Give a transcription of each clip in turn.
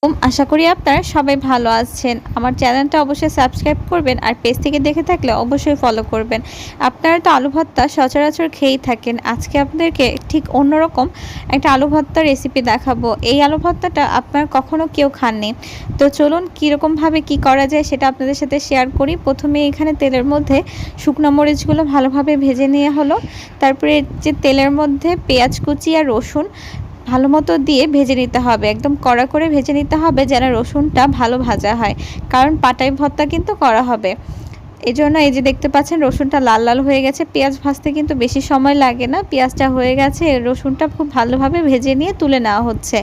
আশা করি আপনারা সবাই ভালো আছেন। আমার চ্যানেলটা অবশ্যই সাবস্ক্রাইব করবেন আর পেজ থেকে দেখে থাকলে অবশ্যই ফলো করবেন। আপনারা তো আলু ভর্তা সচরাচর খেয়েই থাকেন। আজকে আপনাদেরকে ঠিক অন্যরকম একটা আলু ভর্তার রেসিপি দেখাবো। এই আলু ভর্তাটা আপনারা কখনো কেউ খাননি। তো চলুন কীরকমভাবে কি করা যায় সেটা আপনাদের সাথে শেয়ার করি। প্রথমে এখানে তেলের মধ্যে শুকনো মরিচগুলো ভালোভাবে ভেজে নেওয়া হলো। তারপরে যে তেলের মধ্যে পেঁয়াজ কুচি আর রসুন ভালো মতো দিয়ে ভেজে নিতে হবে, একদম কড়া করে ভেজে নিতে হবে যেন রসুনটা ভালো ভাজা হয়, কারণ পাটাই ভর্তা কিন্তু করা হবে। এজন্য এই যে দেখতে পাচ্ছেন রসুনটা লাল লাল হয়ে গেছে। পেঁয়াজ ভাজতে কিন্তু বেশি সময় লাগে না, পেঁয়াজটা হয়ে গেছে, রসুনটা খুব ভালোভাবে ভেজে নিয়ে তুলে নেওয়া হচ্ছে।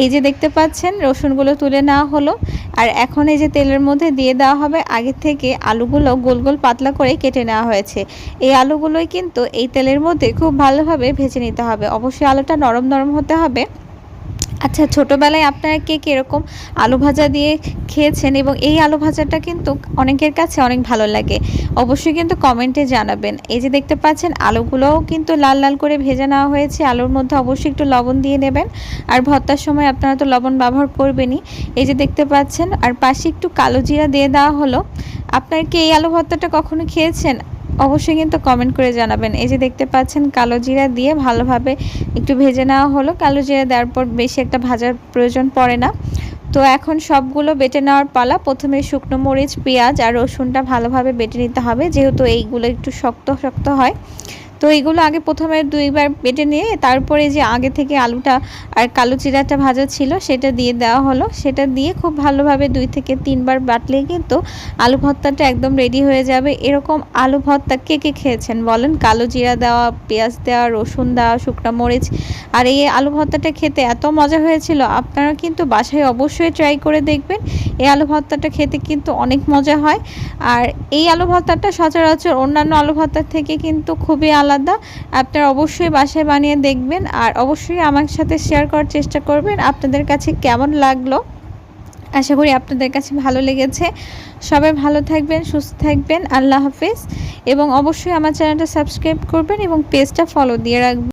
এই যে দেখতে পাচ্ছেন রসুনগুলো তুলে নেওয়া হলো। আর এখন এই যে তেলের মধ্যে দিয়ে দেওয়া হবে আগে থেকে আলুগুলো গোল গোল পাতলা করে কেটে নেওয়া হয়েছে। এই আলুগুলোই কিন্তু এই তেলের মধ্যে খুব ভালোভাবে ভেজে নিতে হবে। অবশ্যই আলুটা নরম নরম হতে হবে। আচ্ছা, ছোটোবেলায় আপনারা কে কীরকম আলু ভাজা দিয়ে খেয়েছেন এবং এই আলু ভাজাটা কিন্তু অনেকের কাছে অনেক ভালো লাগে, অবশ্যই কিন্তু কমেন্টে জানাবেন। এই যে দেখতে পাচ্ছেন আলুগুলোও কিন্তু লাল লাল করে ভেজে নেওয়া হয়েছে। আলুর মধ্যে অবশ্যই একটু লবণ দিয়ে নেবেন, আর ভর্তার সময় আপনারা তো লবণ ব্যবহার করবেনই। এই যে দেখতে পাচ্ছেন, আর পাশে একটু কালো জিরা দিয়ে দেওয়া হলো। আপনারা কি এই আলু ভর্তাটা কখনো খেয়েছেন? অবশ্যই কিন্তু কমেন্ট করে জানাবেন। এই যে দেখতে পাচ্ছেন কালো জিরা দিয়ে ভালোভাবে একটু ভেজে নেওয়া হলো। কালো জিরা দেওয়ার পর বেশি একটা ভাজার প্রয়োজন পড়ে না। তো এখন সবগুলো বেটে নেওয়ার পালা। প্রথমে শুকনো মরিচ, পেঁয়াজ আর রসুনটা ভালোভাবে বেটে নিতে হবে, যেহেতু এইগুলো একটু শক্ত শক্ত হয়। তো এইগুলো আগে প্রথমে দুইবার বেটে নিয়ে তারপরে যে আগে থেকে আলুটা আর কালো জিরাটা ভাজা ছিল সেটা দিয়ে দেওয়া হলো। সেটা দিয়ে খুব ভালোভাবে 2 থেকে 3 বার বাটলেই কিন্তু আলু ভর্তাটা একদম রেডি হয়ে যাবে। এরকম আলু ভর্তা কে কে খেয়েছেন বলেন? কালো জিরা দেওয়া, পেঁয়াজ দেওয়া, রসুন দেওয়া, শুকনো মরিচ, আর এই আলু ভর্তাটা খেতে এত মজা হয়েছিল। আপনারা কিন্তু বাসায় অবশ্যই ট্রাই করে দেখবেন। এই আলু ভর্তাটা খেতে কিন্তু অনেক মজা হয়। আর এই আলু ভর্তাটা সচরাচর অন্যান্য আলু ভর্তার থেকে কিন্তু খুবই আলাদা। আপনারা অবশ্যই বাসায় বানিয়ে দেখবেন, আর অবশ্যই আমার সাথে শেয়ার করার চেষ্টা করবেন আপনাদের কাছে কেমন লাগলো। আশা করি আপনাদের কাছে ভালো লেগেছে। সবাই ভালো থাকবেন, সুস্থ থাকবেন। আল্লাহ হাফেজ। এবং অবশ্যই আমার চ্যানেলটা সাবস্ক্রাইব করবেন এবং পেজটা ফলো দিয়ে রাখবেন।